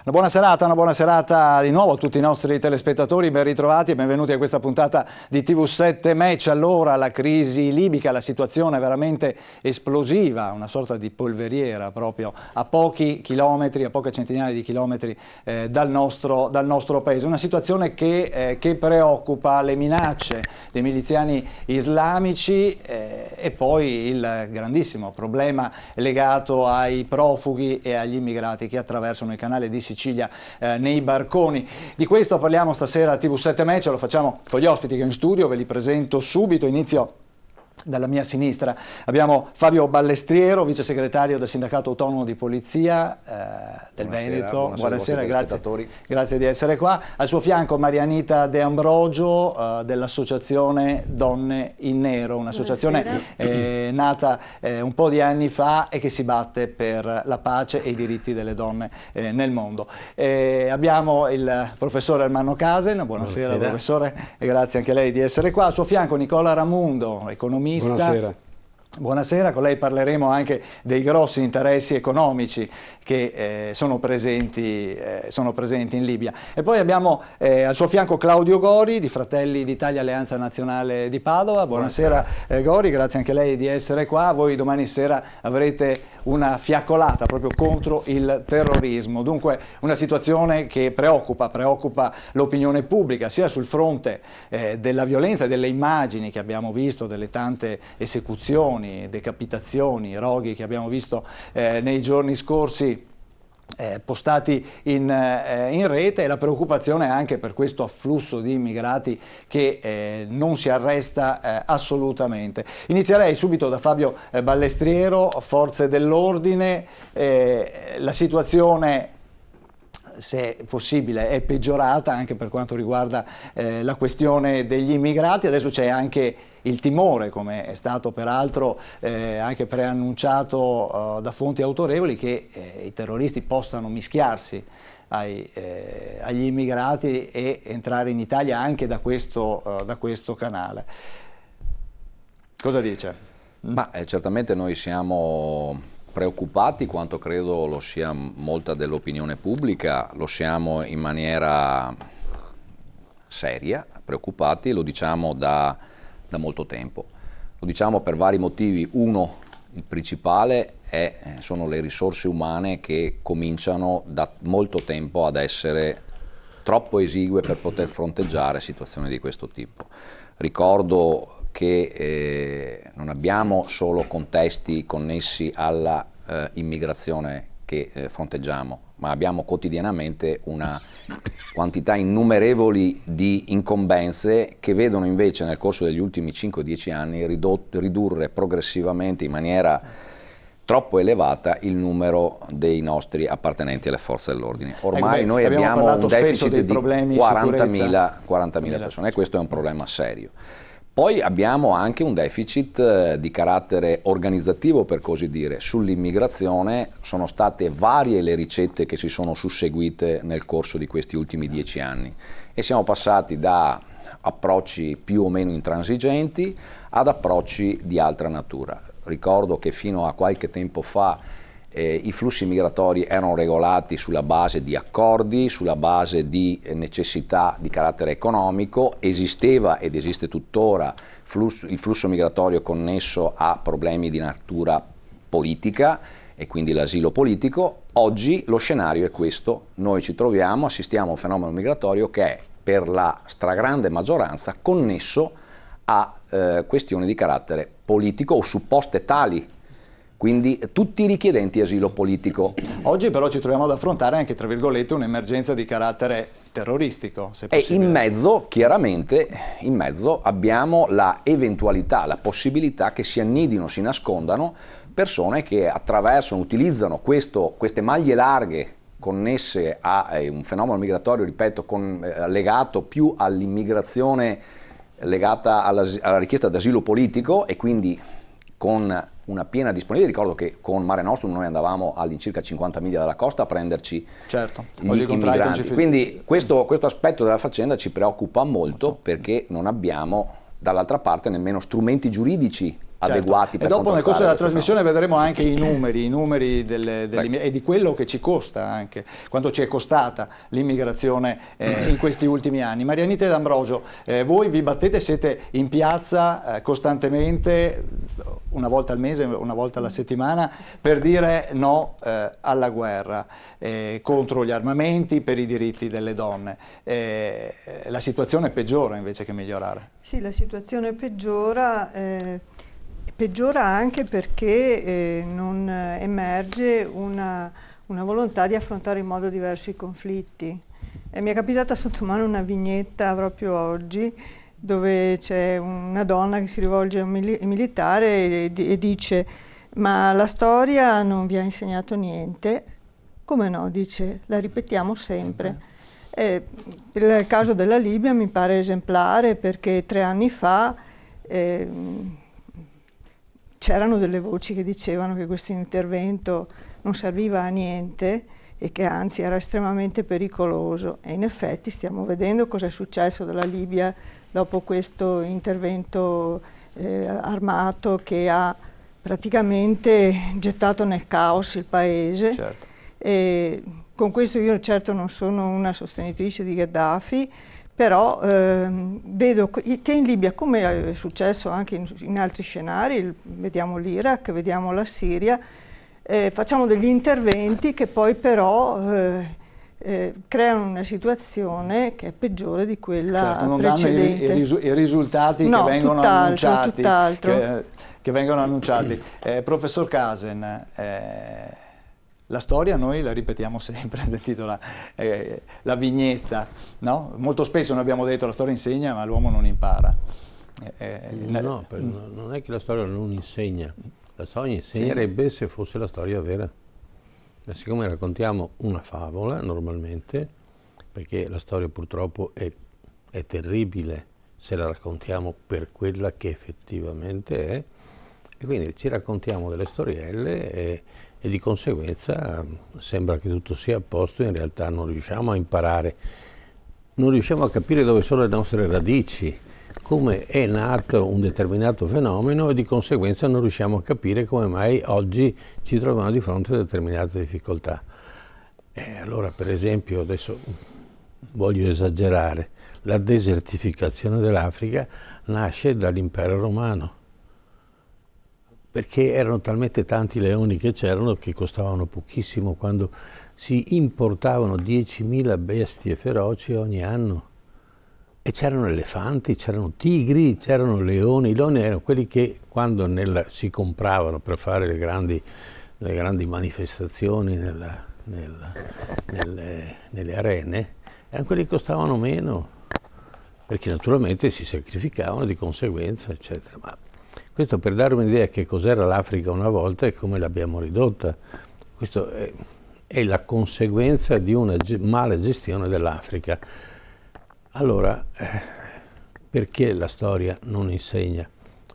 Una buona serata di nuovo a tutti i nostri telespettatori, ben ritrovati e benvenuti a questa puntata di TV7 Match. Allora, la crisi libica, la situazione veramente esplosiva, una sorta di polveriera proprio a pochi chilometri, a poche centinaia di chilometri dal nostro paese. Una situazione che preoccupa, le minacce dei miliziani islamici e poi il grandissimo problema legato ai profughi e agli immigrati che attraversano il canale di Sicilia nei barconi. Di questo parliamo stasera a TV7 Match, lo facciamo con gli ospiti che ho in studio, ve li presento subito. Inizio dalla mia sinistra, abbiamo Fabio Ballestriero, vice segretario del Sindacato Autonomo di Polizia del Veneto. Buonasera, grazie di essere qua. Al suo fianco Marianita De Ambrogio dell'Associazione Donne in Nero, un'associazione nata un po' di anni fa e che si batte per la pace e i diritti delle donne nel mondo. Abbiamo il professore Ermanno Casen. Buonasera professore, e grazie anche a lei di essere qua. Al suo fianco Nicola Ramundo, economista. Buonasera. Buonasera, con lei parleremo anche dei grossi interessi economici che sono presenti in Libia. E poi abbiamo al suo fianco Claudio Gori di Fratelli d'Italia Alleanza Nazionale di Padova. Buonasera Gori, grazie anche a lei di essere qua. Voi domani sera avrete una fiaccolata proprio contro il terrorismo. Dunque una situazione che preoccupa l'opinione pubblica, sia sul fronte della violenza, delle immagini che abbiamo visto, delle tante esecuzioni, decapitazioni, roghi che abbiamo visto nei giorni scorsi postati in rete, e la preoccupazione anche per questo afflusso di immigrati che non si arresta assolutamente. Inizierei subito da Fabio Ballestriero, forze dell'ordine. La situazione, se possibile, è peggiorata anche per quanto riguarda la questione degli immigrati. Adesso c'è anche il timore, come è stato peraltro anche preannunciato da fonti autorevoli, che i terroristi possano mischiarsi agli immigrati e entrare in Italia anche da questo canale. Cosa dice? Ma certamente noi siamo preoccupati, quanto credo lo sia molta dell'opinione pubblica, lo siamo in maniera seria, preoccupati, lo diciamo da molto tempo. Lo diciamo per vari motivi. Uno, il principale, sono le risorse umane che cominciano da molto tempo ad essere troppo esigue per poter fronteggiare situazioni di questo tipo. Ricordo che non abbiamo solo contesti connessi alla immigrazione che fronteggiamo, ma abbiamo quotidianamente una quantità innumerevoli di incombenze che vedono invece nel corso degli ultimi 5-10 anni ridurre progressivamente in maniera troppo elevata il numero dei nostri appartenenti alle forze dell'ordine. Ormai noi abbiamo un deficit di 40.000 persone e questo è un problema serio. Poi abbiamo anche un deficit di carattere organizzativo, per così dire. Sull'immigrazione sono state varie le ricette che si sono susseguite nel corso di questi ultimi 10 anni e siamo passati da approcci più o meno intransigenti ad approcci di altra natura. Ricordo che fino a qualche tempo fa i flussi migratori erano regolati sulla base di accordi, sulla base di necessità di carattere economico. Esisteva ed esiste tuttora il flusso migratorio connesso a problemi di natura politica e quindi l'asilo politico. Oggi lo scenario è questo: noi assistiamo a un fenomeno migratorio che è per la stragrande maggioranza connesso a questioni di carattere politico o supposte tali. Quindi tutti i richiedenti asilo politico. Oggi però ci troviamo ad affrontare anche, tra virgolette, un'emergenza di carattere terroristico, se e possibile. In mezzo, chiaramente, abbiamo la possibilità che si annidino, si nascondano persone che utilizzano queste maglie larghe connesse a un fenomeno migratorio, ripeto, legato più all'immigrazione legata alla richiesta d'asilo politico e quindi con una piena disponibilità. Ricordo che con Mare Nostrum noi andavamo all'incirca 50 miglia dalla costa a prenderci gli immigranti. Quindi questo aspetto della faccenda ci preoccupa molto perché non abbiamo dall'altra parte nemmeno strumenti giuridici adeguati per e dopo nel corso della trasmissione fenomeno. vedremo anche i numeri e di quello che ci costa anche, quanto ci è costata l'immigrazione in questi ultimi anni. Marianita D'Ambrogio, voi vi battete, siete in piazza costantemente, una volta al mese, una volta alla settimana, per dire no alla guerra, contro gli armamenti, per i diritti delle donne. La situazione peggiora invece che migliorare. Sì, la situazione peggiora anche perché non emerge una volontà di affrontare in modo diverso i conflitti. Mi è capitata sotto mano una vignetta proprio oggi dove c'è una donna che si rivolge a un militare e dice: ma la storia non vi ha insegnato niente? Come no? Dice, la ripetiamo sempre. Il caso della Libia mi pare esemplare perché 3 anni fa c'erano delle voci che dicevano che questo intervento non serviva a niente e che anzi era estremamente pericoloso, e in effetti stiamo vedendo cosa è successo dalla Libia dopo questo intervento armato che ha praticamente gettato nel caos il paese. Certo. E con questo io certo non sono una sostenitrice di Gheddafi, però vedo che in Libia, come è successo anche in altri scenari, vediamo l'Iraq, vediamo la Siria, facciamo degli interventi che poi però creano una situazione che è peggiore di quella precedente. Non danno i risultati che vengono annunciati. Che vengono annunciati. Professor Casen, la storia noi la ripetiamo sempre, ha sentito la vignetta, no? Molto spesso noi abbiamo detto la storia insegna ma l'uomo non impara. No, non è che la storia non insegna, la storia insegnerebbe se fosse la storia vera. Siccome raccontiamo una favola normalmente, perché la storia purtroppo è terribile se la raccontiamo per quella che effettivamente è, e quindi ci raccontiamo delle storielle e di conseguenza sembra che tutto sia a posto, in realtà non riusciamo a imparare, non riusciamo a capire dove sono le nostre radici, come è nato un determinato fenomeno, e di conseguenza non riusciamo a capire come mai oggi ci troviamo di fronte a determinate difficoltà. Allora, per esempio, adesso voglio esagerare, la desertificazione dell'Africa nasce dall'impero romano, perché erano talmente tanti leoni che c'erano che costavano pochissimo quando si importavano 10.000 bestie feroci ogni anno. E c'erano elefanti, c'erano tigri, c'erano leoni. I leoni erano quelli che quando si compravano per fare le grandi manifestazioni nelle arene, erano quelli che costavano meno, perché naturalmente si sacrificavano di conseguenza, eccetera. Ma questo per dare un'idea che cos'era l'Africa una volta e come l'abbiamo ridotta. Questo è la conseguenza di una male gestione dell'Africa. Allora, perché la storia non insegna?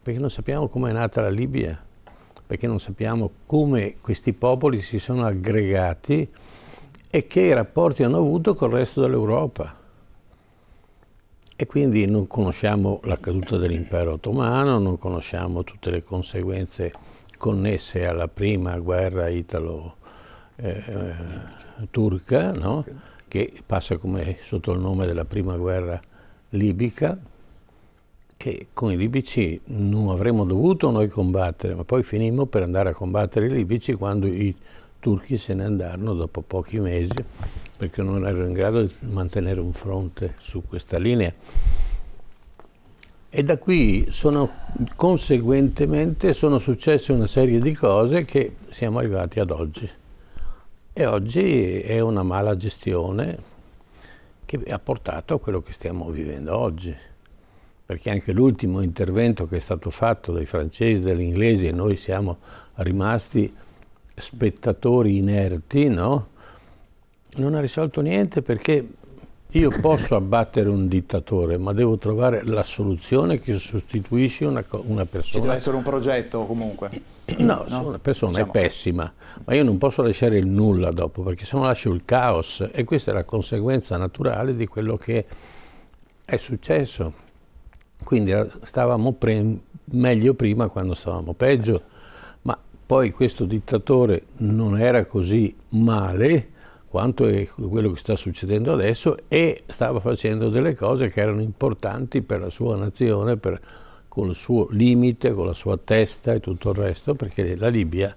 Perché non sappiamo come è nata la Libia, perché non sappiamo come questi popoli si sono aggregati e che rapporti hanno avuto col resto dell'Europa. E quindi non conosciamo la caduta dell'impero ottomano, non conosciamo tutte le conseguenze connesse alla prima guerra italo-turca, no? Che passa come sotto il nome della prima guerra libica, che con i libici non avremmo dovuto noi combattere, ma poi finimmo per andare a combattere i libici quando i turchi se ne andarono dopo pochi mesi, perché non erano in grado di mantenere un fronte su questa linea. E da qui conseguentemente sono successe una serie di cose che siamo arrivati ad oggi. E oggi è una mala gestione che ha portato a quello che stiamo vivendo oggi. Perché anche l'ultimo intervento che è stato fatto dai francesi, dagli inglesi, e noi siamo rimasti spettatori inerti, no? Non ha risolto niente, perché io posso abbattere un dittatore, ma devo trovare la soluzione che sostituisce una persona. Ci deve essere un progetto comunque. No, se una persona è pessima, ma io non posso lasciare il nulla dopo, perché se no lascio il caos, e questa è la conseguenza naturale di quello che è successo. Quindi stavamo meglio prima quando stavamo peggio, ma poi questo dittatore non era così male quanto è quello che sta succedendo adesso, e stava facendo delle cose che erano importanti per la sua nazione, con il suo limite, con la sua testa e tutto il resto, perché la Libia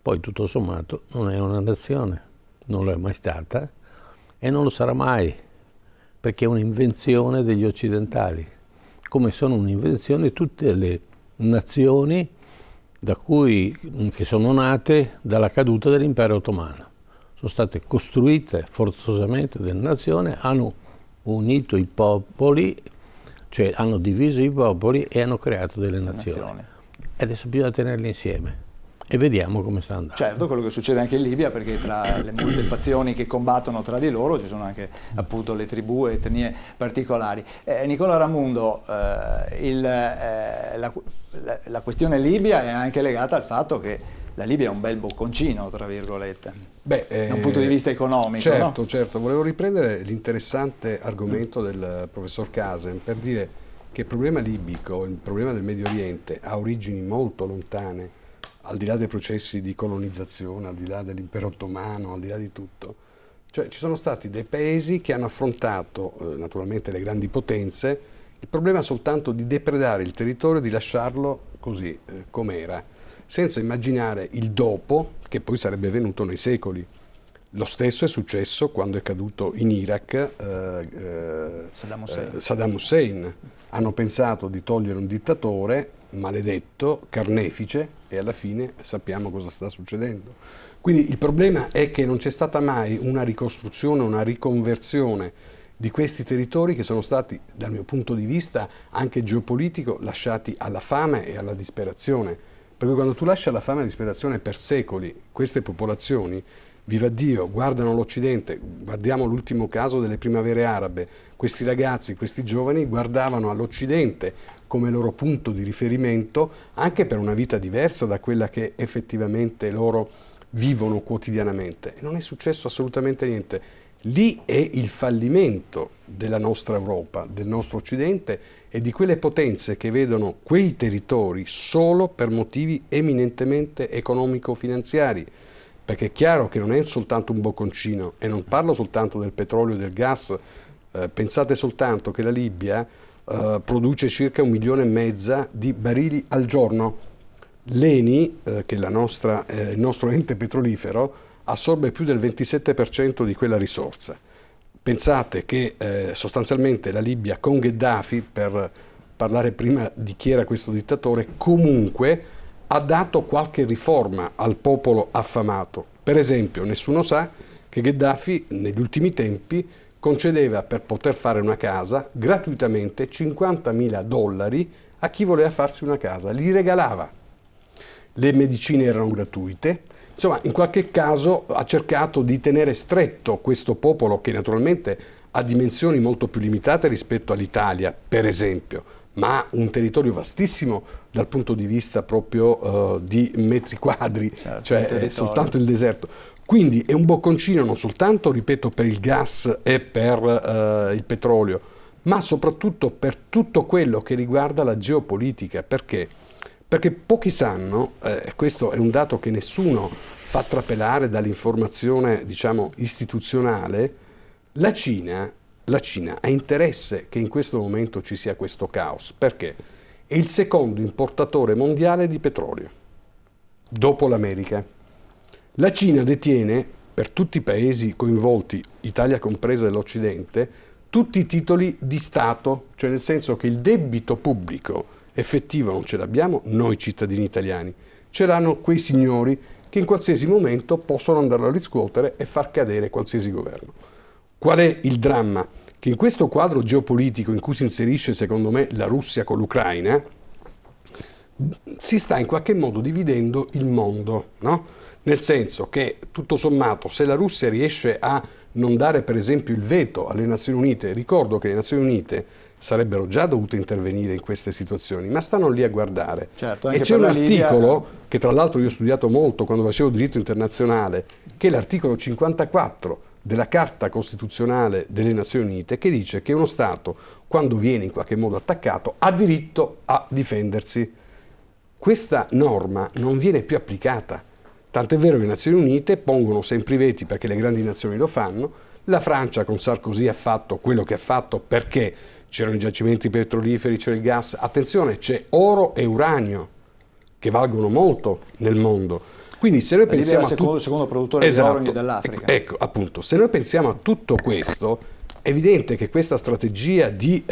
poi tutto sommato non è una nazione, non lo è mai stata e non lo sarà mai, perché è un'invenzione degli occidentali, come sono un'invenzione tutte le nazioni che sono nate dalla caduta dell'impero ottomano. Sono state costruite forzosamente delle nazioni, hanno unito i popoli, cioè hanno diviso i popoli e hanno creato delle nazioni. E adesso bisogna tenerle insieme e vediamo come sta andando. Certo, quello che succede anche in Libia, perché tra le molte fazioni che combattono tra di loro ci sono anche appunto le tribù e etnie particolari. Nicola Ramundo, la questione Libia è anche legata al fatto che la Libia è un bel bocconcino, tra virgolette, da un punto di vista economico. Certo, no? certo. Volevo riprendere l'interessante argomento del professor Casem per dire che il problema libico, il problema del Medio Oriente, ha origini molto lontane, al di là dei processi di colonizzazione, al di là dell'impero ottomano, al di là di tutto. Cioè ci sono stati dei paesi che hanno affrontato, naturalmente le grandi potenze, il problema soltanto di depredare il territorio e di lasciarlo così com'era, senza immaginare il dopo che poi sarebbe venuto nei secoli. Lo stesso è successo quando è caduto in Iraq Saddam Hussein. Hanno pensato di togliere un dittatore maledetto, carnefice, e alla fine sappiamo cosa sta succedendo. Quindi il problema è che non c'è stata mai una ricostruzione, una riconversione di questi territori che sono stati, dal mio punto di vista, anche geopolitico, lasciati alla fame e alla disperazione. Perché quando tu lasci alla fame e alla disperazione per secoli queste popolazioni, viva Dio, guardano l'Occidente, guardiamo l'ultimo caso delle primavere arabe, questi ragazzi, questi giovani guardavano all'Occidente come loro punto di riferimento anche per una vita diversa da quella che effettivamente loro vivono quotidianamente. E non è successo assolutamente niente. Lì è il fallimento della nostra Europa, del nostro Occidente e di quelle potenze che vedono quei territori solo per motivi eminentemente economico-finanziari. Perché è chiaro che non è soltanto un bocconcino, e non parlo soltanto del petrolio e del gas. Pensate soltanto che la Libia produce circa 1,5 milioni di barili al giorno. L'ENI, che è il nostro ente petrolifero, assorbe più del 27% di quella risorsa. Pensate che sostanzialmente la Libia con Gheddafi, per parlare prima di chi era questo dittatore, comunque ha dato qualche riforma al popolo affamato. Per esempio, nessuno sa che Gheddafi negli ultimi tempi concedeva per poter fare una casa gratuitamente $50.000 a chi voleva farsi una casa, li regalava. Le medicine erano gratuite, insomma in qualche caso ha cercato di tenere stretto questo popolo che naturalmente ha dimensioni molto più limitate rispetto all'Italia, per esempio, ma ha un territorio vastissimo dal punto di vista proprio di metri quadri, certo, cioè è soltanto il deserto. Quindi è un bocconcino non soltanto, ripeto, per il gas e per il petrolio, ma soprattutto per tutto quello che riguarda la geopolitica. Perché? Perché pochi sanno, questo è un dato che nessuno fa trapelare dall'informazione, diciamo, istituzionale, la Cina ha interesse che in questo momento ci sia questo caos. Perché? È il secondo importatore mondiale di petrolio, dopo l'America. La Cina detiene, per tutti i paesi coinvolti, Italia compresa dell'Occidente, tutti i titoli di Stato, cioè nel senso che il debito pubblico effettivo non ce l'abbiamo noi cittadini italiani, ce l'hanno quei signori che in qualsiasi momento possono andarlo a riscuotere e far cadere qualsiasi governo. Qual è il dramma? Che in questo quadro geopolitico in cui si inserisce secondo me la Russia con l'Ucraina, si sta in qualche modo dividendo il mondo, no? Nel senso che tutto sommato se la Russia riesce a non dare per esempio il veto alle Nazioni Unite, ricordo che le Nazioni Unite sarebbero già dovute intervenire in queste situazioni, ma stanno lì a guardare. Certo, e c'è un articolo che tra l'altro io ho studiato molto quando facevo diritto internazionale, che è l'articolo 54 della Carta Costituzionale delle Nazioni Unite, che dice che uno Stato, quando viene in qualche modo attaccato, ha diritto a difendersi. Questa norma non viene più applicata, tant'è vero che le Nazioni Unite pongono sempre i veti perché le grandi nazioni lo fanno. La Francia con Sarkozy ha fatto quello che ha fatto perché c'erano i giacimenti petroliferi, c'era il gas. Attenzione, c'è oro e uranio che valgono molto nel mondo. Quindi se noi pensiamo il secondo produttore di oro dell'Africa. Ecco, appunto, se noi pensiamo a tutto questo, è evidente che questa strategia di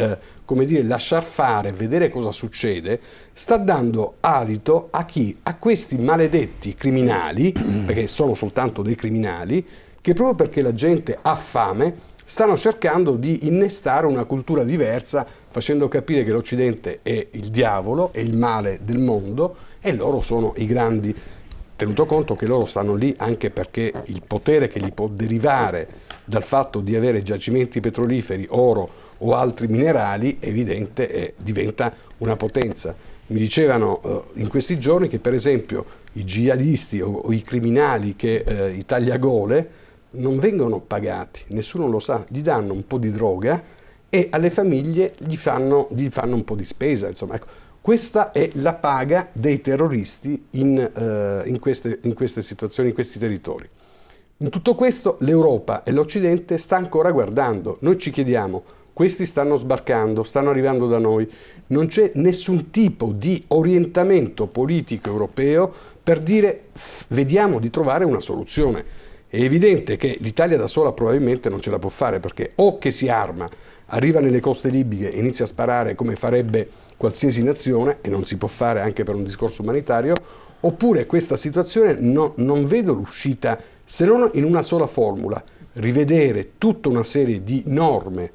come dire, lasciar fare, vedere cosa succede, sta dando adito a chi? A questi maledetti criminali, perché sono soltanto dei criminali, che proprio perché la gente ha fame stanno cercando di innestare una cultura diversa, facendo capire che l'Occidente è il diavolo, è il male del mondo e loro sono i grandi, tenuto conto che loro stanno lì anche perché il potere che gli può derivare dal fatto di avere giacimenti petroliferi, oro o altri minerali, è evidente, diventa una potenza. Mi dicevano in questi giorni che per esempio i jihadisti o i criminali che i tagliagole non vengono pagati, nessuno lo sa, gli danno un po' di droga e alle famiglie gli fanno un po' di spesa, insomma, ecco. Questa è la paga dei terroristi in queste situazioni, in questi territori. In tutto questo l'Europa e l'Occidente sta ancora guardando. Noi ci chiediamo, questi stanno sbarcando, stanno arrivando da noi, non c'è nessun tipo di orientamento politico europeo per dire vediamo di trovare una soluzione. È evidente che l'Italia da sola probabilmente non ce la può fare perché o che si arma, arriva nelle coste libiche e inizia a sparare come farebbe qualsiasi nazione, e non si può fare anche per un discorso umanitario, oppure questa situazione non vedo l'uscita se non in una sola formula, rivedere tutta una serie di norme,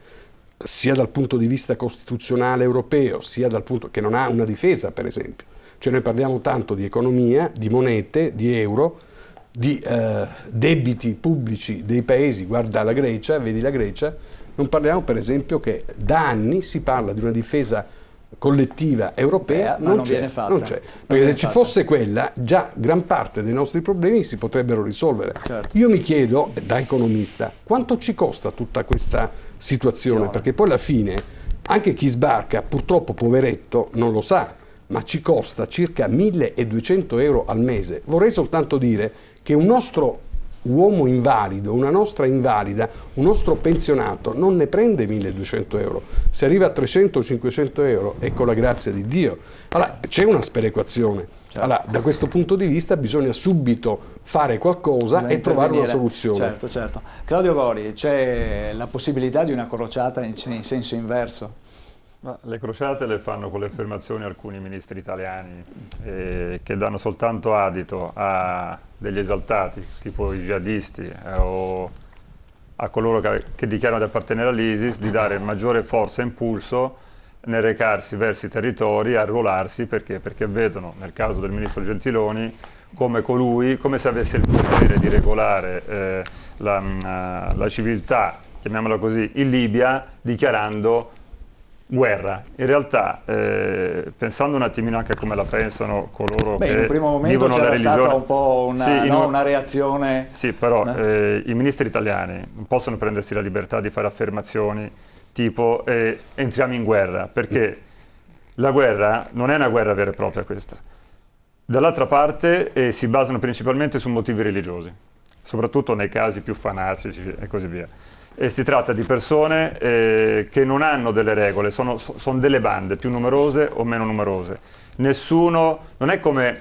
sia dal punto di vista costituzionale europeo, sia dal punto che non ha una difesa, per esempio. Cioè noi parliamo tanto di economia, di monete, di euro, di debiti pubblici dei paesi, guarda la Grecia, vedi la Grecia, non parliamo per esempio che da anni si parla di una difesa collettiva europea, non viene fatta. Non c'è. Perché se ci fosse quella, già gran parte dei nostri problemi si potrebbero risolvere. Certo. Io mi chiedo, da economista, quanto ci costa tutta questa situazione? Perché poi alla fine, anche chi sbarca, purtroppo poveretto, non lo sa, ma ci costa circa 1.200 euro al mese. Vorrei soltanto dire che un nostro uomo invalido, una nostra invalida, un nostro pensionato non ne prende 1.200 euro. Se arriva a 300-500 euro è con la grazia di Dio. Allora c'è una sperequazione. Certo. Allora, da questo punto di vista bisogna subito fare qualcosa e trovare una soluzione. Certo. Claudio Gori, c'è la possibilità di una crociata in senso inverso? Ma le crociate le fanno con le affermazioni alcuni ministri italiani che danno soltanto adito a degli esaltati, tipo i jihadisti o a coloro che dichiarano di appartenere all'ISIS, di dare maggiore forza e impulso nel recarsi verso i territori, arruolarsi, perché vedono, nel caso del ministro Gentiloni, come colui, come se avesse il potere di regolare la civiltà, chiamiamola così, in Libia, dichiarando guerra. In realtà, pensando un attimino anche a come la pensano coloro che in un primo momento c'era stata un po' una reazione. Sì, però i ministri italiani non possono prendersi la libertà di fare affermazioni tipo entriamo in guerra, perché la guerra non è una guerra vera e propria questa. Dall'altra parte si basano principalmente su motivi religiosi, soprattutto nei casi più fanatici e così via. E si tratta di persone che non hanno delle regole, sono delle bande più numerose o meno numerose. Nessuno, non è come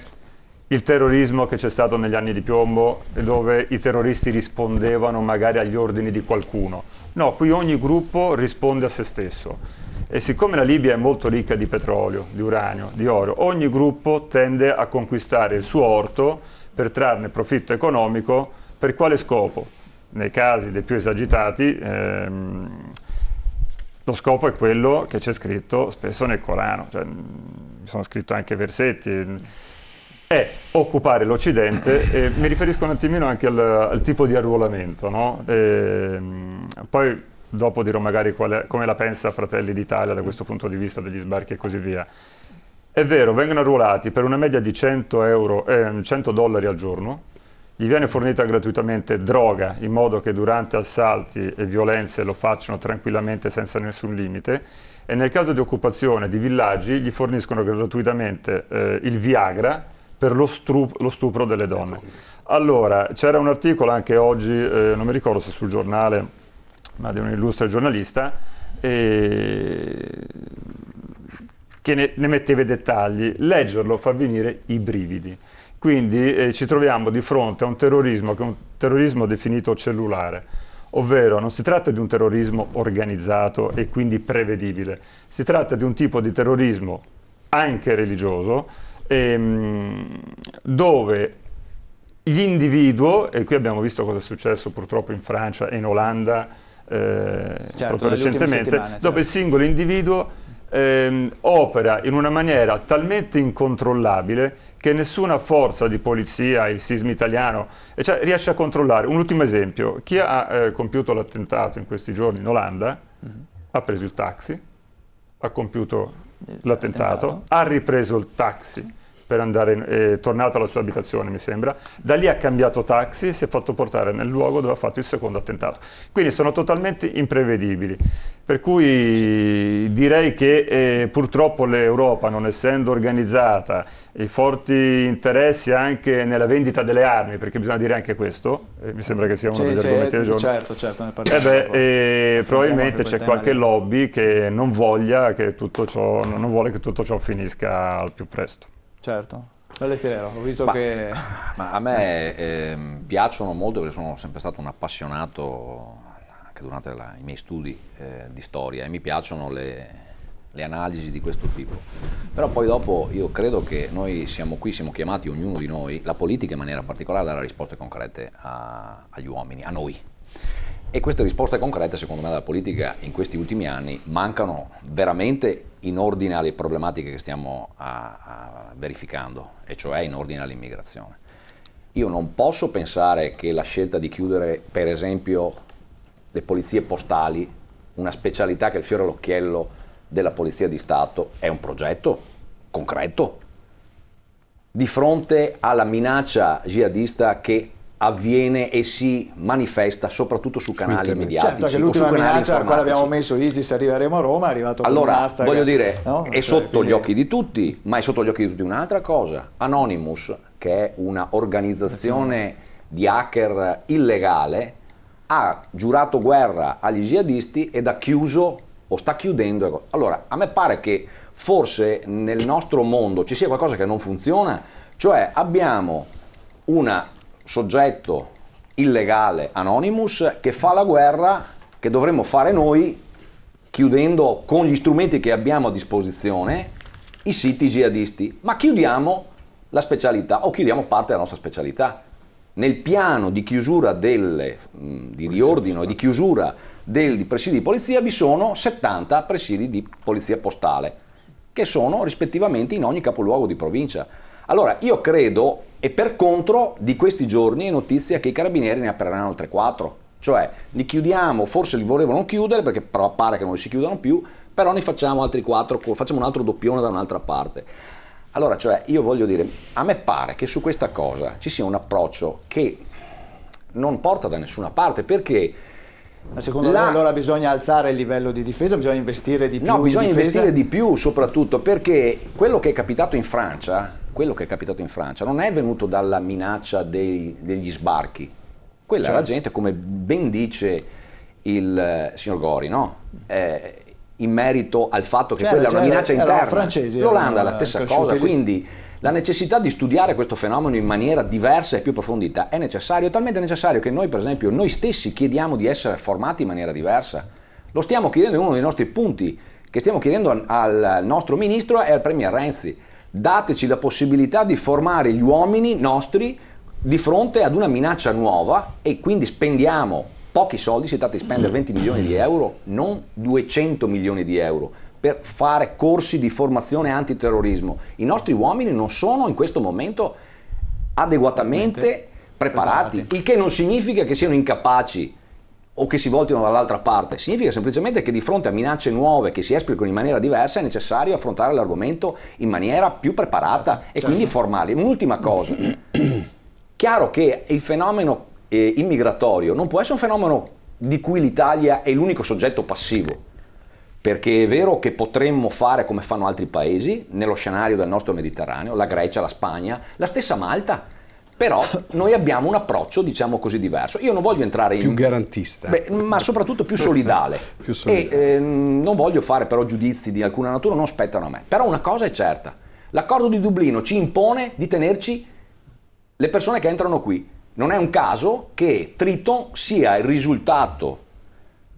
il terrorismo che c'è stato negli anni di piombo, dove i terroristi rispondevano magari agli ordini di qualcuno. No, qui ogni gruppo risponde a se stesso. E siccome la Libia è molto ricca di petrolio, di uranio, di oro, ogni gruppo tende a conquistare il suo orto per trarne profitto economico. Per quale scopo? Nei casi dei più esagitati lo scopo è quello che c'è scritto spesso nel Corano, cioè, mi sono scritto anche versetti, è occupare l'Occidente, e mi riferisco un attimino anche al tipo di arruolamento, no? Poi dopo dirò magari come la pensa Fratelli d'Italia da questo punto di vista degli sbarchi e così via. È vero, vengono arruolati per una media di $100 al giorno, gli viene fornita gratuitamente droga in modo che durante assalti e violenze lo facciano tranquillamente senza nessun limite, e nel caso di occupazione di villaggi gli forniscono gratuitamente il Viagra per lo stupro delle donne. Allora, c'era un articolo anche oggi, non mi ricordo se sul giornale, ma di un illustre giornalista, che ne metteva i dettagli. Leggerlo fa venire i brividi. Quindi ci troviamo di fronte a un terrorismo che è un terrorismo definito cellulare, ovvero non si tratta di un terrorismo organizzato e quindi prevedibile, si tratta di un tipo di terrorismo anche religioso, dove l'individuo, e qui abbiamo visto cosa è successo purtroppo in Francia e in Olanda proprio recentemente, dove il singolo individuo opera in una maniera talmente incontrollabile che nessuna forza di polizia, il SISM italiano, cioè, riesce a controllare. Un ultimo esempio: chi ha compiuto l'attentato in questi giorni in Olanda ha preso il taxi, ha compiuto l'attentato, ha ripreso il taxi per andare, è tornato alla sua abitazione, mi sembra, da lì ha cambiato taxi e si è fatto portare nel luogo dove ha fatto il secondo attentato. Quindi sono totalmente imprevedibili, per cui direi che purtroppo l'Europa, non essendo organizzata, i forti interessi anche nella vendita delle armi, perché bisogna dire anche questo, mi sembra che sia uno degli argomenti del giorno, certo, ne parliamo probabilmente c'è qualche lobby che non voglia che tutto ciò, non vuole che tutto ciò finisca al più presto. Certo. Ballestirero, ho visto che... Ma a me piacciono molto, perché sono sempre stato un appassionato anche durante i miei studi di storia, e mi piacciono le analisi di questo tipo. Però poi dopo io credo che noi siamo chiamati, ognuno di noi, la politica in maniera particolare, a dare risposte concrete agli uomini, a noi. E queste risposte concrete, secondo me, dalla politica in questi ultimi anni mancano veramente in ordine alle problematiche che stiamo verificando, e cioè in ordine all'immigrazione. Io non posso pensare che la scelta di chiudere, per esempio, le polizie postali, una specialità che è il fiore all'occhiello della Polizia di Stato, è un progetto concreto di fronte alla minaccia jihadista che avviene e si manifesta soprattutto su canali mediatici. Certo, che l'ultima minaccia, quale abbiamo messo ISIS, arriveremo a Roma, è arrivato con un hashtag. Voglio dire, no? è sotto gli occhi di tutti, ma è sotto gli occhi di tutti un'altra cosa. Anonymous, che è una organizzazione di hacker illegale, ha giurato guerra agli jihadisti ed ha chiuso o sta chiudendo. Allora, a me pare che forse nel nostro mondo ci sia qualcosa che non funziona, cioè abbiamo un soggetto illegale, Anonymous, che fa la guerra che dovremmo fare noi, chiudendo con gli strumenti che abbiamo a disposizione i siti jihadisti, ma chiudiamo la specialità o chiudiamo parte della nostra specialità. Nel piano di chiusura di riordino e di chiusura dei presidi di polizia vi sono 70 presidi di polizia postale, che sono rispettivamente in ogni capoluogo di provincia. Allora io credo, e per contro di questi giorni è notizia che i carabinieri ne apriranno altre 4, cioè li chiudiamo, forse li volevano chiudere perché però pare che non si chiudano più, però ne facciamo altri 4, facciamo un altro doppione da un'altra parte. Allora, cioè, io voglio dire, a me pare che su questa cosa ci sia un approccio che non porta da nessuna parte, perché... Ma secondo me allora bisogna alzare il livello di difesa, bisogna investire di più? No, bisogna investire di più, soprattutto perché quello che è capitato in Francia non è venuto dalla minaccia degli sbarchi. Quella certo. Era gente, come ben dice il signor Gori, no? In merito al fatto che quella è una minaccia interna. L'Olanda è la stessa cosa, quindi la necessità di studiare questo fenomeno in maniera diversa e più approfondita è necessario, talmente necessario che noi, per esempio, noi stessi chiediamo di essere formati in maniera diversa. Lo stiamo chiedendo, in uno dei nostri punti che stiamo chiedendo al nostro ministro e al premier Renzi. Dateci la possibilità di formare gli uomini nostri di fronte ad una minaccia nuova, e quindi spendiamo pochi soldi, si tratta di spendere 20 milioni di euro, non 200 milioni di euro, per fare corsi di formazione antiterrorismo. I nostri uomini non sono in questo momento adeguatamente preparati, il che non significa che siano incapaci o che si voltino dall'altra parte, significa semplicemente che di fronte a minacce nuove che si esplicano in maniera diversa è necessario affrontare l'argomento in maniera più preparata e quindi formarli. Un'ultima cosa, Chiaro che il fenomeno immigratorio non può essere un fenomeno di cui l'Italia è l'unico soggetto passivo, perché è vero che potremmo fare come fanno altri paesi nello scenario del nostro Mediterraneo, la Grecia, la Spagna, la stessa Malta, però noi abbiamo un approccio, diciamo così, diverso. Io non voglio entrare in... Più garantista. Ma soprattutto più solidale. Più solidale. E non voglio fare però giudizi di alcuna natura, non spettano a me. Però una cosa è certa, l'accordo di Dublino ci impone di tenerci le persone che entrano qui. Non è un caso che Triton sia il risultato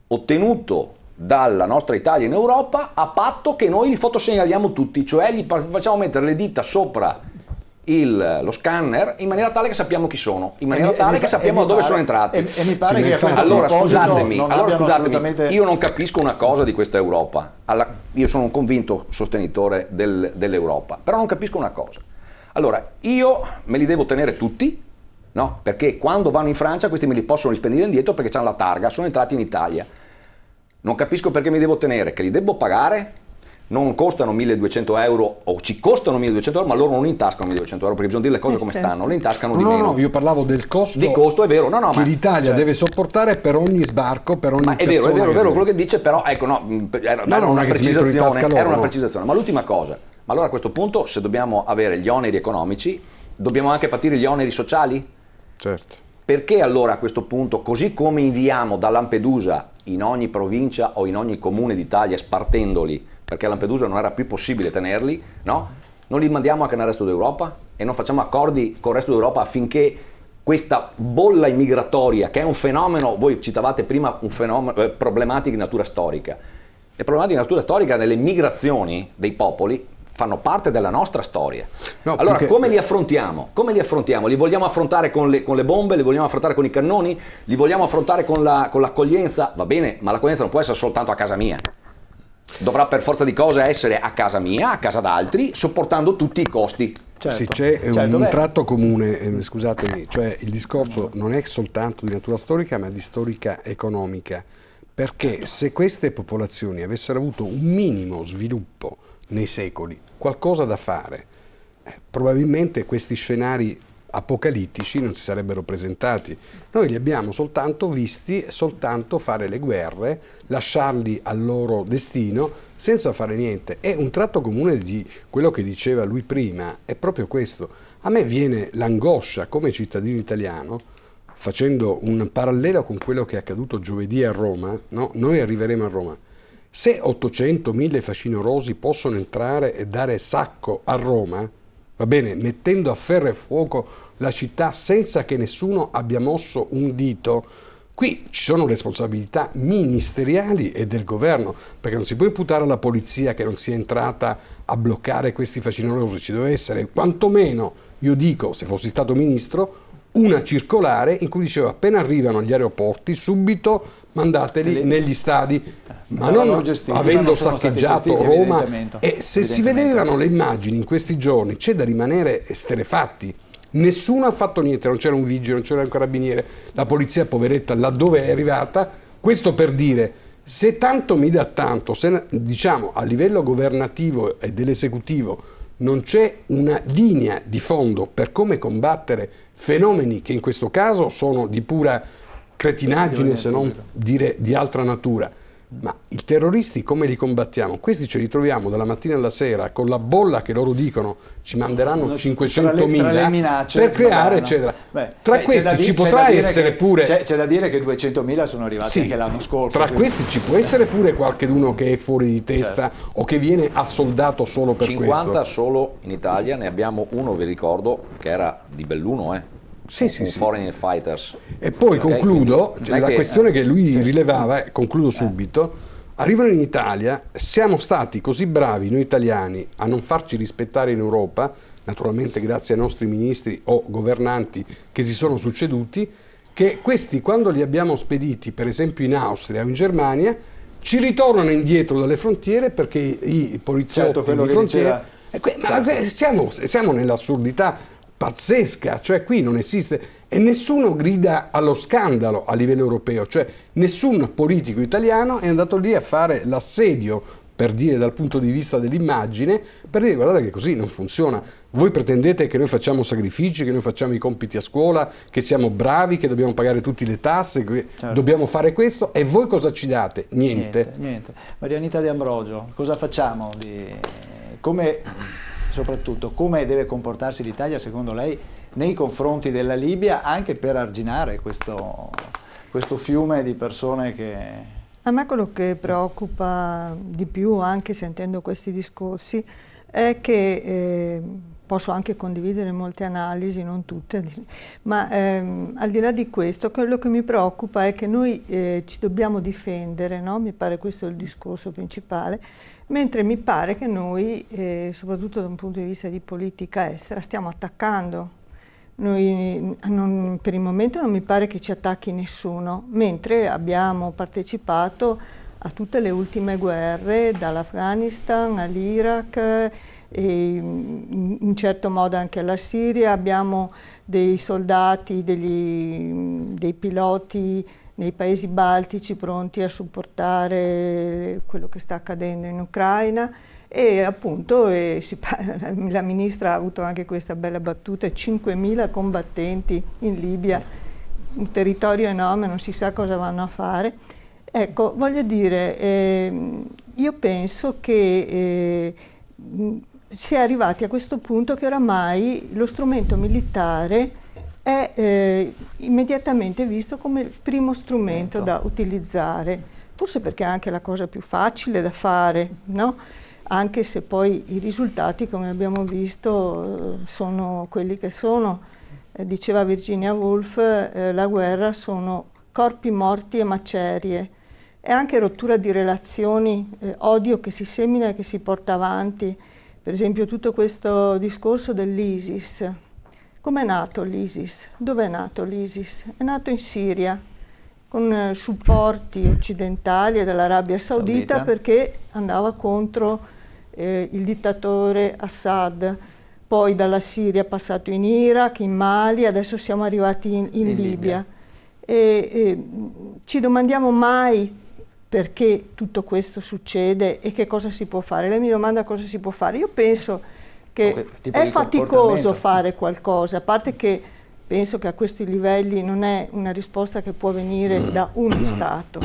ottenuto dalla nostra Italia in Europa a patto che noi li fotosegnaliamo tutti, cioè gli facciamo mettere le dita sopra lo scanner in maniera tale che sappiamo chi sono, in maniera tale che sappiamo dove sono entrati. E mi pare che allora scusatemi, assolutamente... io non capisco una cosa di questa Europa. Io sono un convinto sostenitore dell'Europa, però non capisco una cosa. Allora, io me li devo tenere tutti, no? Perché quando vanno in Francia questi me li possono rispedire indietro perché hanno la targa, sono entrati in Italia. Non capisco perché mi devo tenere, che li devo pagare, non costano 1.200 euro o ci costano 1.200 euro, ma loro non intascano 1.200 euro, perché bisogna dire le cose come stanno, le intascano di meno. No, io parlavo del costo, di costo, è vero, che l'Italia deve sopportare per ogni sbarco, per ogni persona. È vero quello che dice, però ecco, era una precisazione, ma l'ultima cosa, ma allora a questo punto se dobbiamo avere gli oneri economici, dobbiamo anche patire gli oneri sociali? Certo. Perché allora a questo punto, così come inviamo da Lampedusa in ogni provincia o in ogni comune d'Italia spartendoli, perché a Lampedusa non era più possibile tenerli, no? Non li mandiamo anche nel resto d'Europa e non facciamo accordi con il resto d'Europa affinché questa bolla immigratoria, che è un fenomeno, voi citavate prima un fenomeno, problematiche di natura storica. Le problematiche di natura storica nelle migrazioni dei popoli fanno parte della nostra storia. No, allora perché... come li affrontiamo? Come li affrontiamo? Li vogliamo affrontare con le bombe? Li vogliamo affrontare con i cannoni? Li vogliamo affrontare con l'accoglienza? Va bene, ma l'accoglienza non può essere soltanto a casa mia. Dovrà per forza di cose essere a casa mia, a casa d'altri, sopportando tutti i costi. Certo. Sì, c'è un tratto comune, scusatemi, cioè il discorso non è soltanto di natura storica, ma di storica economica, perché se queste popolazioni avessero avuto un minimo sviluppo nei secoli, qualcosa da fare, probabilmente questi scenari apocalittici non si sarebbero presentati. Noi li abbiamo soltanto visti fare le guerre, lasciarli al loro destino senza fare niente. E un tratto comune di quello che diceva lui prima è proprio questo. A me viene l'angoscia come cittadino italiano, facendo un parallelo con quello che è accaduto giovedì a Roma, no? Noi arriveremo a Roma. Se 800.000 facinorosi possono entrare e dare sacco a Roma, va bene, mettendo a ferro e fuoco la città senza che nessuno abbia mosso un dito, qui ci sono responsabilità ministeriali e del governo, perché non si può imputare alla polizia che non sia entrata a bloccare questi facinorosi, ci deve essere quantomeno, io dico, se fossi stato ministro, una circolare in cui diceva appena arrivano agli aeroporti subito mandateli negli stadi, ma non avendo saccheggiato Roma. E se si vedevano le immagini in questi giorni c'è da rimanere esterefatti. Nessuno ha fatto niente, non c'era un vigile, non c'era un carabiniere, la polizia poveretta laddove è arrivata. Questo per dire, se tanto mi dà tanto, se diciamo a livello governativo e dell'esecutivo non c'è una linea di fondo per come combattere fenomeni che in questo caso sono di pura cretinaggine, se non dire di altra natura. Ma i terroristi come li combattiamo? Questi ce li troviamo dalla mattina alla sera con la bolla che loro dicono ci manderanno 500.000 per creare eccetera. Tra questi ci potrà essere pure... C'è da dire che 200.000 sono arrivati anche l'anno scorso. Tra questi ci può essere pure qualcuno che è fuori di testa, certo, o che viene assoldato solo per 50 questo. Solo in Italia, ne abbiamo uno, vi ricordo, che era di Belluno, Sì. Foreign Fighters. E poi concludo, la questione che lui rilevava, concludo subito, arrivano in Italia, siamo stati così bravi noi italiani a non farci rispettare in Europa, naturalmente grazie ai nostri ministri o governanti che si sono succeduti, che questi quando li abbiamo spediti per esempio in Austria o in Germania, ci ritornano indietro dalle frontiere perché i poliziotti di frontiera... Siamo nell'assurdità pazzesca, cioè qui non esiste e nessuno grida allo scandalo a livello europeo, cioè nessun politico italiano è andato lì a fare l'assedio per dire dal punto di vista dell'immagine, per dire guardate che così non funziona. Voi pretendete che noi facciamo sacrifici, che noi facciamo i compiti a scuola, che siamo bravi, che dobbiamo pagare tutte le tasse, che dobbiamo fare questo, e voi cosa ci date? Niente. Niente. Marianita De Ambrogio, cosa facciamo? Soprattutto, come deve comportarsi l'Italia secondo lei nei confronti della Libia, anche per arginare questo fiume di persone che... A me quello che preoccupa di più, anche sentendo questi discorsi, è che posso anche condividere molte analisi, non tutte, ma al di là di questo, quello che mi preoccupa è che noi ci dobbiamo difendere, no? Mi pare questo il discorso principale, mentre mi pare che noi, soprattutto da un punto di vista di politica estera, stiamo attaccando. Noi per il momento non mi pare che ci attacchi nessuno, mentre abbiamo partecipato a tutte le ultime guerre, dall'Afghanistan all'Iraq e in certo modo anche alla Siria. Abbiamo dei soldati, dei piloti nei paesi baltici pronti a supportare quello che sta accadendo in Ucraina. E appunto la ministra ha avuto anche questa bella battuta: 5.000 combattenti in Libia, un territorio enorme, non si sa cosa vanno a fare. Ecco, voglio dire, io penso che si è arrivati a questo punto che oramai lo strumento militare è immediatamente visto come il primo strumento da utilizzare, forse perché è anche la cosa più facile da fare, no? Anche se poi i risultati, come abbiamo visto, sono quelli che sono. Diceva Virginia Woolf, la guerra sono corpi morti e macerie, e anche rottura di relazioni, odio che si semina e che si porta avanti. Per esempio tutto questo discorso dell'ISIS. Com'è nato l'ISIS? Dove è nato l'ISIS? È nato in Siria, con supporti occidentali e dell'Arabia Saudita, perché andava contro il dittatore Assad. Poi dalla Siria è passato in Iraq, in Mali, adesso siamo arrivati in Libia. E ci domandiamo mai perché tutto questo succede e che cosa si può fare. Lei mi domanda cosa si può fare. Io penso che è faticoso fare qualcosa, a parte che penso che a questi livelli non è una risposta che può venire da uno Stato,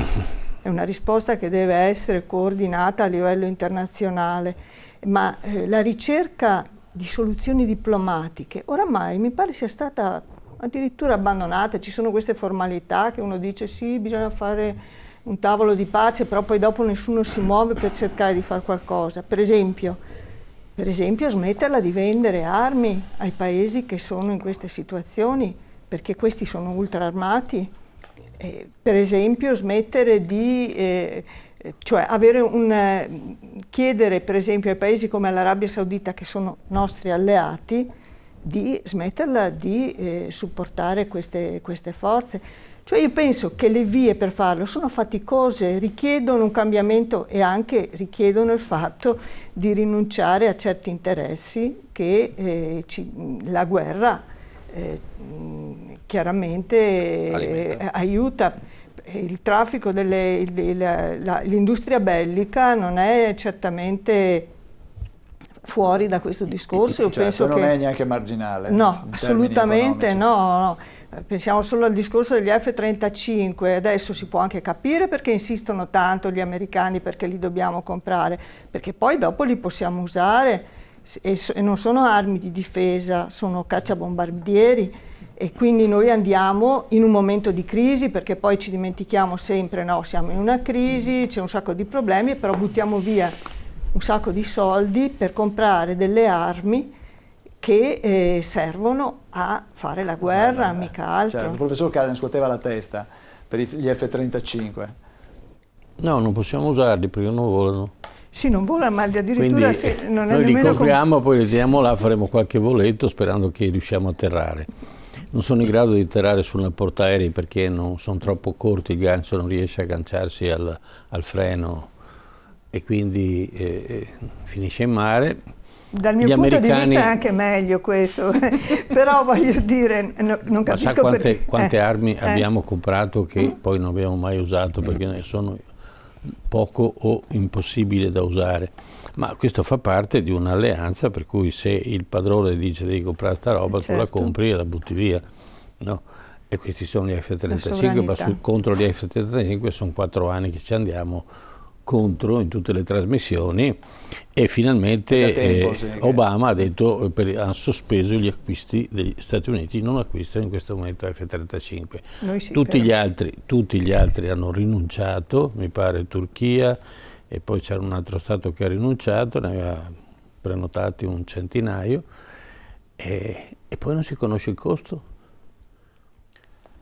è una risposta che deve essere coordinata a livello internazionale, ma la ricerca di soluzioni diplomatiche oramai mi pare sia stata addirittura abbandonata. Ci sono queste formalità che uno dice sì, bisogna fare un tavolo di pace, però poi dopo nessuno si muove per cercare di fare qualcosa. Per esempio smetterla di vendere armi ai paesi che sono in queste situazioni, perché questi sono ultra armati. Per esempio smettere di chiedere per esempio ai paesi come l'Arabia Saudita, che sono nostri alleati, di smetterla di supportare queste forze. Cioè io penso che le vie per farlo sono faticose, richiedono un cambiamento e anche richiedono il fatto di rinunciare a certi interessi che la guerra chiaramente aiuta. Il traffico l'industria bellica non è certamente fuori da questo discorso. Io penso non che è neanche marginale. No, assolutamente no. Pensiamo solo al discorso degli F-35, adesso si può anche capire perché insistono tanto gli americani, perché li dobbiamo comprare, perché poi dopo li possiamo usare e non sono armi di difesa, sono cacciabombardieri, e quindi noi andiamo in un momento di crisi, perché poi ci dimentichiamo sempre, no, siamo in una crisi, c'è un sacco di problemi, però buttiamo via un sacco di soldi per comprare delle armi che servono a fare la guerra, mica altro. Certo, il professor Caden scuoteva la testa per gli F-35. No, non possiamo usarli perché non volano. Sì, non volano, ma addirittura quindi, non è noi nemmeno... li compriamo, poi li teniamo là, faremo qualche voletto sperando che riusciamo a atterrare. Non sono in grado di atterrare sul portaerei perché non sono troppo corti, il gancio non riesce a agganciarsi al freno e quindi finisce in mare. Dal mio punto di vista è anche meglio questo, però voglio dire, non capisco perché. Quante armi abbiamo comprato che poi non abbiamo mai usato perché sono poco o impossibile da usare. Ma questo fa parte di un'alleanza per cui se il padrone dice devi comprare sta roba, tu la compri e la butti via, no? E questi sono gli F-35, ma contro gli F-35 sono 4 anni che ci andiamo contro in tutte le trasmissioni, e finalmente Obama ha detto ha sospeso gli acquisti degli Stati Uniti, non acquistano in questo momento F-35. Sì, tutti gli altri hanno rinunciato, mi pare Turchia, e poi c'era un altro Stato che ha rinunciato, ne aveva prenotati un centinaio, e poi non si conosce il costo.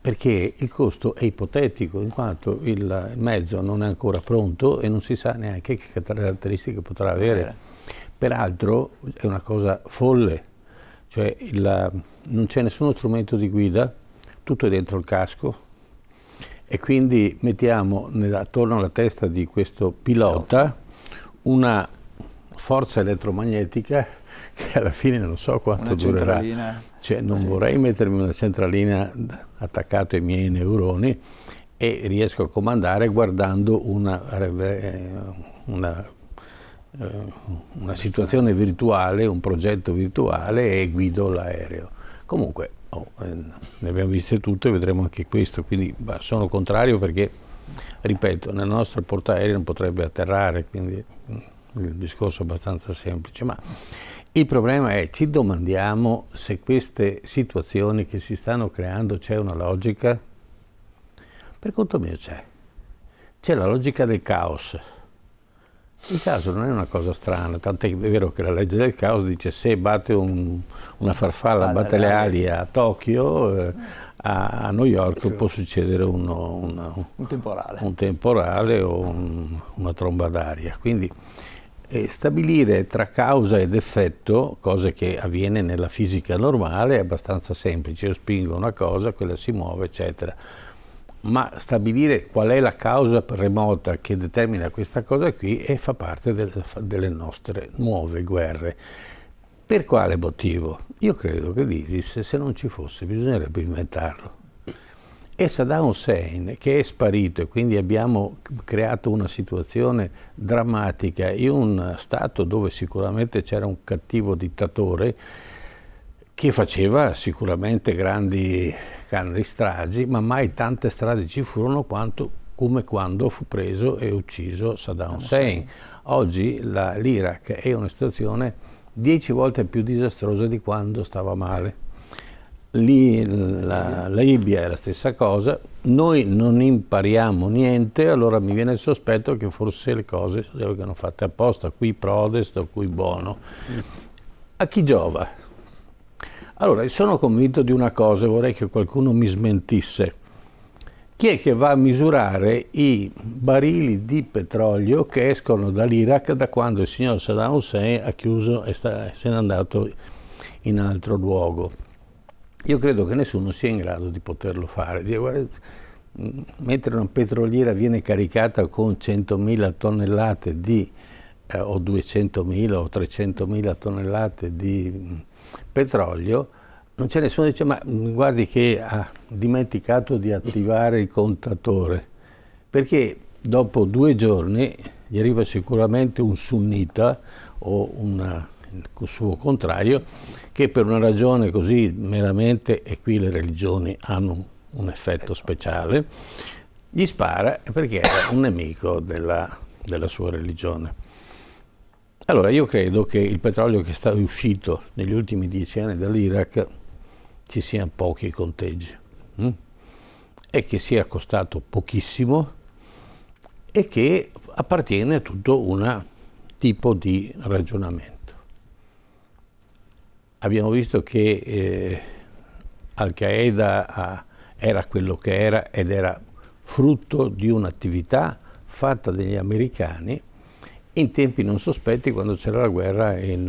Perché il costo è ipotetico, in quanto il mezzo non è ancora pronto e non si sa neanche che caratteristiche potrà avere. Peraltro è una cosa folle, cioè non c'è nessuno strumento di guida, tutto è dentro il casco, e quindi mettiamo attorno alla testa di questo pilota una forza elettromagnetica che alla fine non so quanto durerà. Cioè, non vorrei mettermi una centralina attaccata ai miei neuroni, e riesco a comandare guardando una situazione virtuale, un progetto virtuale, e guido l'aereo. Comunque ne abbiamo viste tutte, vedremo anche questo, quindi sono contrario perché, ripeto, nel nostro portaerei non potrebbe atterrare, quindi il discorso è abbastanza semplice, ma il problema è, ci domandiamo se queste situazioni che si stanno creando c'è una logica? Per conto mio c'è la logica del caos. Il caos non è una cosa strana, tant'è vero che la legge del caos dice se batte una farfalla, batte le ali a Tokyo, a New York può succedere un temporale o una tromba d'aria. Quindi stabilire tra causa ed effetto, cosa che avviene nella fisica normale, è abbastanza semplice. Io spingo una cosa, quella si muove, eccetera. Ma stabilire qual è la causa remota che determina questa cosa qui fa parte delle nostre nuove guerre. Per quale motivo? Io credo che l'ISIS, se non ci fosse, bisognerebbe inventarlo. E Saddam Hussein, che è sparito, e quindi abbiamo creato una situazione drammatica in un Stato dove sicuramente c'era un cattivo dittatore che faceva sicuramente grandi stragi, ma mai tante stragi ci furono come quando fu preso e ucciso Saddam Hussein. Oggi l'Iraq è una situazione 10 volte più disastrosa di quando stava male. Lì la Libia è la stessa cosa, noi non impariamo niente, allora mi viene il sospetto che forse le cose si vengono fatte apposta, qui Prodest o qui Bono. A chi giova? Allora, sono convinto di una cosa, vorrei che qualcuno mi smentisse. Chi è che va a misurare i barili di petrolio che escono dall'Iraq da quando il signor Saddam Hussein ha chiuso e se n'è andato in altro luogo? Io credo che nessuno sia in grado di poterlo fare. Mentre una petroliera viene caricata con 100.000 tonnellate o 200.000 o 300.000 tonnellate di petrolio, non c'è nessuno che dice ma guardi che ha dimenticato di attivare il contatore, perché dopo 2 giorni gli arriva sicuramente un sunnita o il suo contrario, che per una ragione così meramente, e qui le religioni hanno un effetto speciale, gli spara perché è un nemico della sua religione. Allora io credo che il petrolio che sta uscito negli ultimi 10 anni dall'Iraq ci siano pochi conteggi e che sia costato pochissimo e che appartiene a tutto un tipo di ragionamento. Abbiamo visto che Al-Qaeda era quello che era ed era frutto di un'attività fatta dagli americani in tempi non sospetti, quando c'era la guerra in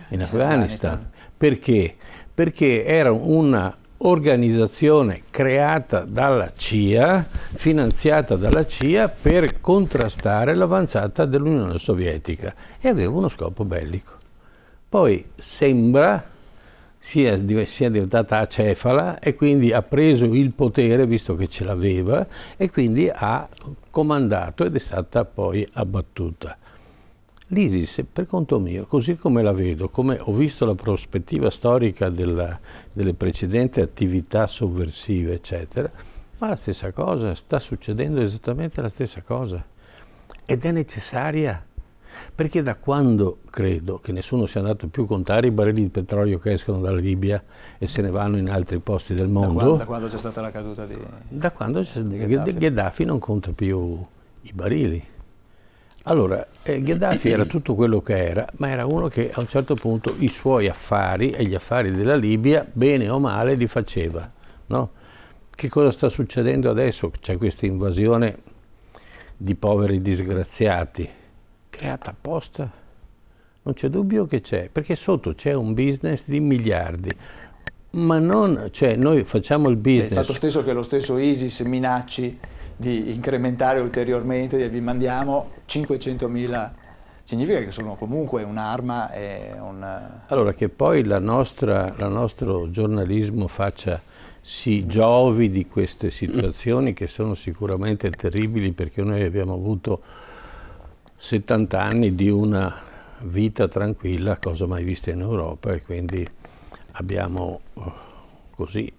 Afghanistan. Perché? Perché era una organizzazione creata dalla CIA, finanziata dalla CIA per contrastare l'avanzata dell'Unione Sovietica, e aveva uno scopo bellico. Poi sembra sia diventata acefala e quindi ha preso il potere, visto che ce l'aveva, e quindi ha comandato ed è stata poi abbattuta. L'ISIS, per conto mio, così come la vedo, come ho visto la prospettiva storica delle precedenti attività sovversive, eccetera, ma la stessa cosa, sta succedendo esattamente la stessa cosa. Ed è necessaria. Perché da quando credo che nessuno sia andato più a contare i barili di petrolio che escono dalla Libia e se ne vanno in altri posti del mondo? Da quando c'è stata la caduta di... Da quando Gheddafi non conta più i barili. Allora, Gheddafi era tutto quello che era, ma era uno che a un certo punto i suoi affari e gli affari della Libia, bene o male, li faceva, no? Che cosa sta succedendo adesso? C'è questa invasione di poveri disgraziati, creata apposta, non c'è dubbio che c'è, perché sotto c'è un business di miliardi, ma non, cioè noi facciamo il business... Il fatto stesso che lo stesso ISIS minacci di incrementare ulteriormente, vi mandiamo 500.000, significa che sono comunque un'arma e un... Allora, che poi il nostro giornalismo si giovi di queste situazioni che sono sicuramente terribili, perché noi abbiamo avuto 70 anni di una vita tranquilla, cosa mai vista in Europa, e quindi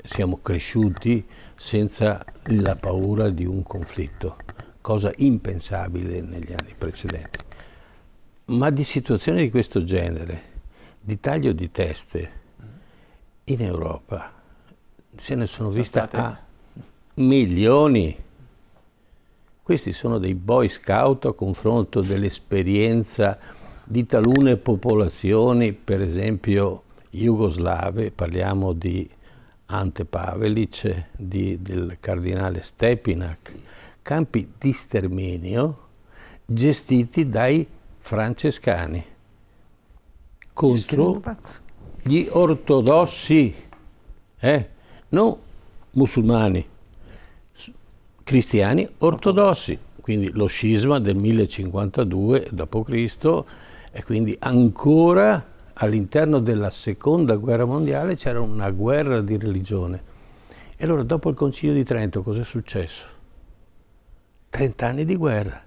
siamo cresciuti senza la paura di un conflitto, cosa impensabile negli anni precedenti. Ma di situazioni di questo genere, di taglio di teste, in Europa se ne sono viste a milioni. Questi sono dei boy scout a confronto dell'esperienza di talune popolazioni, per esempio jugoslave, parliamo di Ante Pavelic, del cardinale Stepinac, campi di sterminio gestiti dai francescani contro gli ortodossi, non musulmani, cristiani ortodossi, quindi lo scisma del 1052 d.C. e quindi ancora all'interno della seconda guerra mondiale c'era una guerra di religione. E allora dopo il Concilio di Trento cosa è successo? 30 anni di guerra.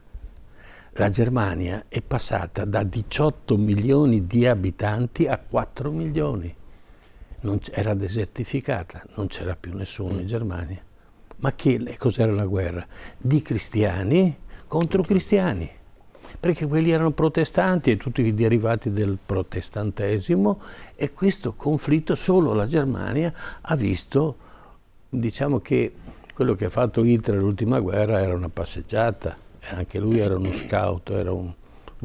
La Germania è passata da 18 milioni di abitanti a 4 milioni. Era desertificata, non c'era più nessuno in Germania. Ma cos'era la guerra? Di cristiani contro cristiani, perché quelli erano protestanti e tutti i derivati del protestantesimo, e questo conflitto solo la Germania ha visto. Diciamo che quello che ha fatto Hitler l'ultima guerra era una passeggiata, e anche lui era uno scout, era uno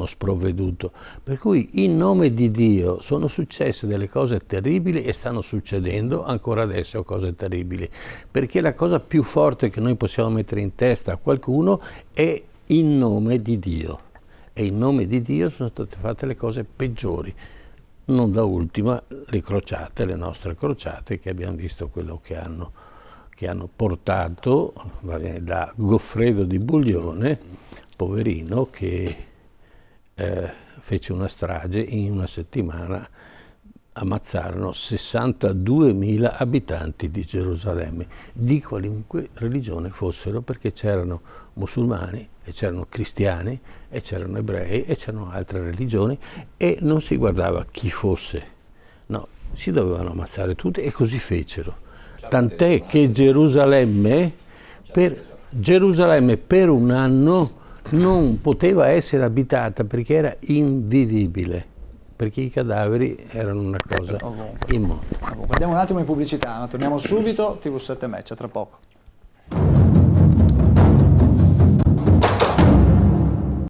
sprovveduto, per cui in nome di Dio sono successe delle cose terribili e stanno succedendo ancora adesso cose terribili, perché la cosa più forte che noi possiamo mettere in testa a qualcuno è in nome di Dio, e in nome di Dio sono state fatte le cose peggiori, non da ultima le nostre crociate, che abbiamo visto quello che hanno portato, da Goffredo di Buglione, poverino, che fece una strage, in una settimana ammazzarono 62.000 abitanti di Gerusalemme, di qualunque religione fossero, perché c'erano musulmani, e c'erano cristiani, e c'erano ebrei, e c'erano altre religioni, e non si guardava chi fosse, no, si dovevano ammazzare tutti, e così fecero. Tant'è che Gerusalemme per un anno non poteva essere abitata, perché era invivibile, perché i cadaveri erano una cosa immonda. Andiamo un attimo in pubblicità, ma torniamo subito. TV7 Match, a tra poco.